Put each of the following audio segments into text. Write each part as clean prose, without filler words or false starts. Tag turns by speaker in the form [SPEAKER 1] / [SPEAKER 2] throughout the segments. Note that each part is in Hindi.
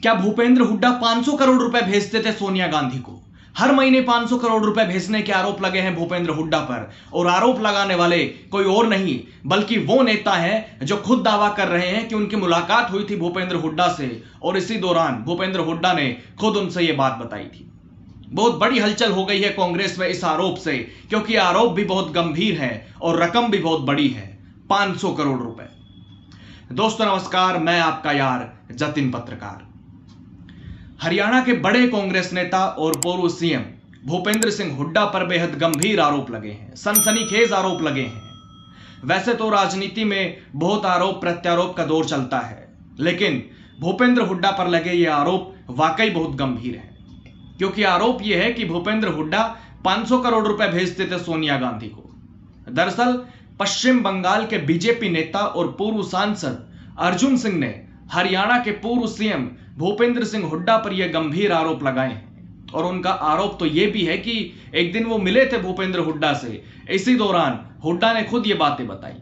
[SPEAKER 1] क्या भूपेंद्र हुड्डा 500 करोड़ रुपए भेजते थे सोनिया गांधी को? हर महीने 500 करोड़ रुपए भेजने के आरोप लगे हैं भूपेंद्र हुड्डा पर। और आरोप लगाने वाले कोई और नहीं बल्कि वो नेता हैं जो खुद दावा कर रहे हैं कि उनकी मुलाकात हुई थी भूपेंद्र हुड्डा से और इसी दौरान भूपेंद्र हुड्डा ने खुद उनसे यह बात बताई थी। बहुत बड़ी हलचल हो गई है कांग्रेस में इस आरोप से, क्योंकि आरोप भी बहुत गंभीर है और रकम भी बहुत बड़ी है, 500 करोड़ रुपए। दोस्तों नमस्कार, मैं आपका यार जतिन पत्रकार। हरियाणा के बड़े कांग्रेस नेता और पूर्व सीएम भूपेंद्र सिंह हुड्डा पर बेहद गंभीर आरोप लगे हैं, सनसनीखेज आरोप लगे हैं। वैसे तो राजनीति में बहुत आरोप प्रत्यारोप का दौर चलता है, लेकिन भूपेंद्र हुड्डा पर लगे ये आरोप वाकई बहुत गंभीर है, क्योंकि आरोप यह है कि भूपेंद्र हुड्डा 500 करोड़ रुपए भेजते थे सोनिया गांधी को। दरअसल पश्चिम बंगाल के बीजेपी नेता और पूर्व सांसद अर्जुन सिंह ने हरियाणा के पूर्व सीएम भूपेंद्र सिंह हुड्डा पर यह गंभीर आरोप लगाए हैं। और उनका आरोप तो यह भी है कि एक दिन वो मिले थे भूपेंद्र हुड्डा से, इसी दौरान हुड्डा ने खुद ये बातें बताई।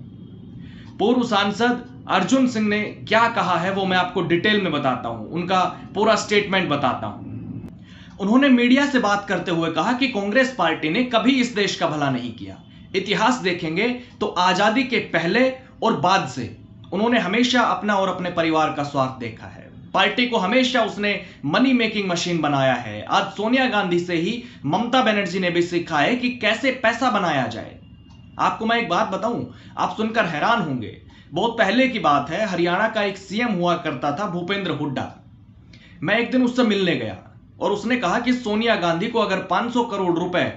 [SPEAKER 1] पूर्व सांसद अर्जुन सिंह ने क्या कहा है वो मैं आपको डिटेल में बताता हूं, उनका पूरा स्टेटमेंट बताता हूं। उन्होंने मीडिया से बात करते हुए कहा कि कांग्रेस पार्टी ने कभी इस देश का भला नहीं किया। इतिहास देखेंगे तो आजादी के पहले और बाद से उन्होंने हमेशा अपना और अपने परिवार का स्वार्थ देखा है। पार्टी को हमेशा उसने मनी मेकिंग मशीन बनाया है। आज सोनिया गांधी से ही ममता बनर्जी ने भी सीखा है कि कैसे पैसा बनाया जाए। आपको मैं एक बात बताऊं, आप सुनकर हैरान होंगे। बहुत पहले की बात है, हरियाणा का एक सीएम हुआ करता था भूपेंद्र हुड्डा। मैं एक दिन उससे मिलने गया और उसने कहा कि सोनिया गांधी को अगर 500 करोड़ रुपए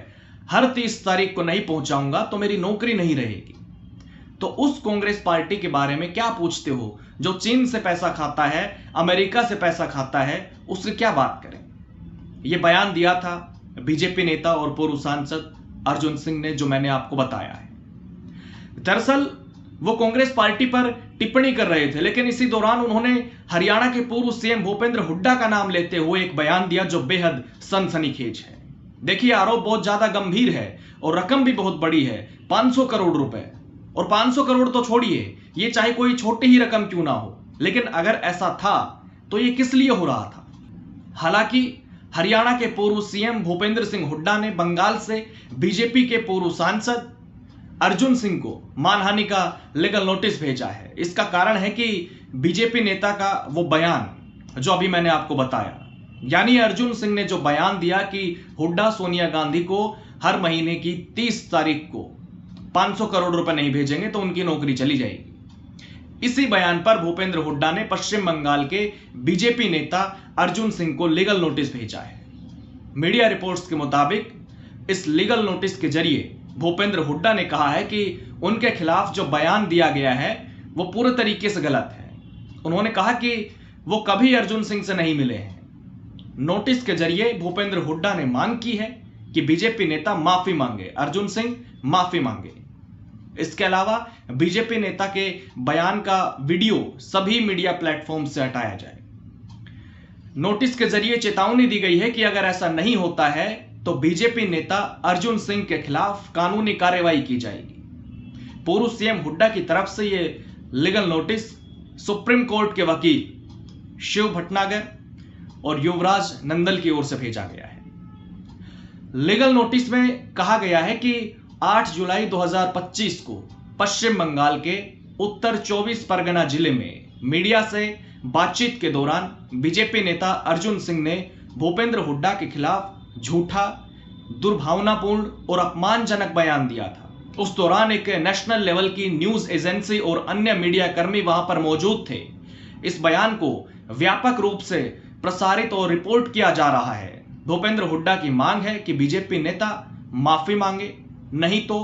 [SPEAKER 1] हर 30 तारीख को नहीं पहुंचाऊंगा तो मेरी नौकरी नहीं रहेगी। तो उस कांग्रेस पार्टी के बारे में क्या पूछते हो जो चीन से पैसा खाता है, अमेरिका से पैसा खाता है, उससे क्या बात करें। यह बयान दिया था बीजेपी नेता और पूर्व सांसद अर्जुन सिंह ने, जो मैंने आपको बताया है। दरअसल वो कांग्रेस पार्टी पर टिप्पणी कर रहे थे, लेकिन इसी दौरान उन्होंने हरियाणा के पूर्व सीएम भूपेंद्र हुड्डा का नाम लेते हुए एक बयान दिया जो बेहद सनसनीखेज है। देखिए, आरोप बहुत ज्यादा गंभीर है और रकम भी बहुत बड़ी है, 500 करोड़ रुपए। और 500 करोड़ तो छोड़िए, ये चाहे कोई छोटी ही रकम क्यों ना हो, लेकिन अगर ऐसा था तो ये किस लिए हो रहा था। हालांकि हरियाणा के पूर्व सीएम भूपेंद्र सिंह हुड्डा ने बंगाल से बीजेपी के पूर्व सांसद अर्जुन सिंह को मानहानि का लीगल नोटिस भेजा है। इसका कारण है कि बीजेपी नेता का वो बयान जो अभी मैंने आपको बताया, यानी अर्जुन सिंह ने जो बयान दिया कि हुड्डा सोनिया गांधी को हर महीने की 30 तारीख को 500 करोड़ रुपए नहीं भेजेंगे तो उनकी नौकरी चली जाएगी। इसी बयान पर भूपेंद्र हुड्डा ने पश्चिम बंगाल के बीजेपी नेता अर्जुन सिंह को लीगल नोटिस भेजा है। मीडिया रिपोर्ट्स के मुताबिक इस लीगल नोटिस के जरिए भूपेंद्र हुड्डा ने कहा है कि उनके खिलाफ जो बयान दिया गया है वो पूरे तरीके से गलत है। उन्होंने कहा कि वो कभी अर्जुन सिंह से नहीं मिले हैं। नोटिस के जरिए भूपेंद्र हुड्डा ने मांग की है कि बीजेपी नेता माफी मांगे, अर्जुन सिंह माफी मांगे। इसके अलावा बीजेपी नेता के बयान का वीडियो सभी मीडिया प्लेटफॉर्म से हटाया जाए। नोटिस के जरिए चेतावनी दी गई है कि अगर ऐसा नहीं होता है तो बीजेपी नेता अर्जुन सिंह के खिलाफ कानूनी कार्रवाई की जाएगी। पूर्व सीएम हुड्डा की तरफ से यह लीगल नोटिस सुप्रीम कोर्ट के वकील शिव भटनागर और युवराज नंदल की ओर से भेजा गया है। लीगल नोटिस में कहा गया है कि 8 जुलाई 2025 को पश्चिम बंगाल के उत्तर 24 परगना जिले में मीडिया से बातचीत के दौरान बीजेपी नेता अर्जुन सिंह ने भूपेंद्र हुड्डा के खिलाफ झूठा, दुर्भावनापूर्ण और अपमानजनक बयान दिया था। उस दौरान एक नेशनल लेवल की न्यूज एजेंसी और अन्य मीडिया कर्मी वहां पर मौजूद थे। इस बयान को व्यापक रूप से प्रसारित और रिपोर्ट किया जा रहा है। भूपेंद्र हुड्डा की मांग है कि बीजेपी नेता माफी मांगे, नहीं तो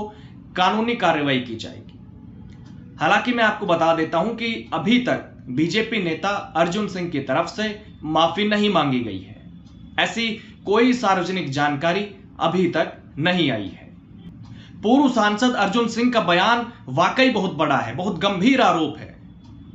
[SPEAKER 1] कानूनी कार्रवाई की जाएगी। हालांकि मैं आपको बता देता हूं कि अभी तक बीजेपी नेता अर्जुन सिंह की तरफ से माफी नहीं मांगी गई है। ऐसी कोई सार्वजनिक जानकारी अभी तक नहीं आई है। पूर्व सांसद अर्जुन सिंह का बयान वाकई बहुत बड़ा है, बहुत गंभीर आरोप है।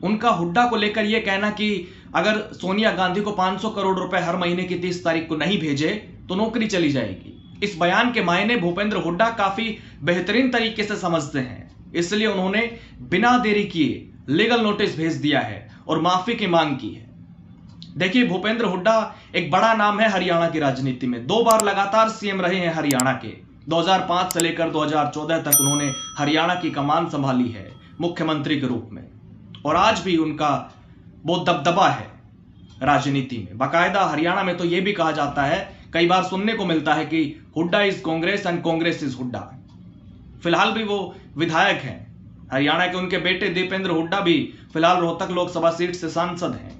[SPEAKER 1] उनका हुड्डा को लेकर यह कहना कि अगर सोनिया गांधी को 500 करोड़ रुपए हर महीने की 30 तारीख को नहीं भेजे तो नौकरी चली जाएगी। इस बयान के मायने भूपेंद्र हुड्डा काफी बेहतरीन तरीके से समझते हैं, इसलिए उन्होंने बिना देरी किए लीगल नोटिस भेज दिया है और माफी की मांग की है। देखिए, भूपेंद्र हुड्डा एक बड़ा नाम है हरियाणा की राजनीति में। 2 बार लगातार सीएम रहे हैं हरियाणा के। 2005 से लेकर 2014 तक उन्होंने हरियाणा की कमान संभाली है मुख्यमंत्री के रूप में, और आज भी उनका वो दबदबा है राजनीति में। बाकायदा हरियाणा में तो यह भी कहा जाता है, कई बार सुनने को मिलता है कि Hooda is Congress and Congress is Hooda. फिलहाल भी वो विधायक हैं हरियाणा के। उनके बेटे दीपेंद्र हुड्डा भी फिलहाल रोहतक लोकसभा सीट से सांसद हैं।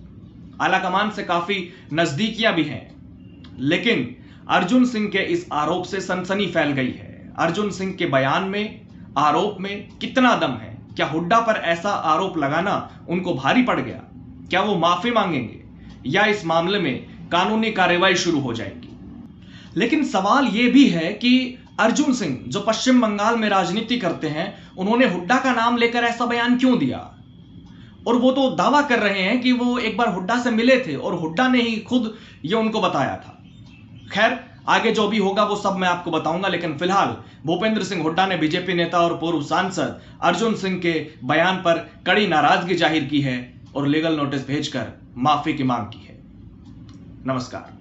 [SPEAKER 1] आलाकमान से काफी नजदीकियां भी हैं। लेकिन अर्जुन सिंह के इस आरोप से सनसनी फैल गई है। अर्जुन सिंह के बयान में, आरोप में कितना दम है? क्या हुड्डा पर ऐसा आरोप लगाना उनको भारी पड़ गया? क्या वो माफी मांगेंगे या इस मामले में कानूनी कार्रवाई शुरू हो जाएगी? लेकिन सवाल यह भी है कि अर्जुन सिंह जो पश्चिम बंगाल में राजनीति करते हैं, उन्होंने हुड्डा का नाम लेकर ऐसा बयान क्यों दिया? और वो तो दावा कर रहे हैं कि वो एक बार हुड्डा से मिले थे और हुड्डा ने ही खुद ये उनको बताया था। खैर, आगे जो भी होगा वो सब मैं आपको बताऊंगा। लेकिन फिलहाल भूपेंद्र सिंह हुड्डा ने बीजेपी नेता और पूर्व सांसद अर्जुन सिंह के बयान पर कड़ी नाराजगी जाहिर की है और लीगल नोटिस भेजकर माफी की मांग की है। नमस्कार।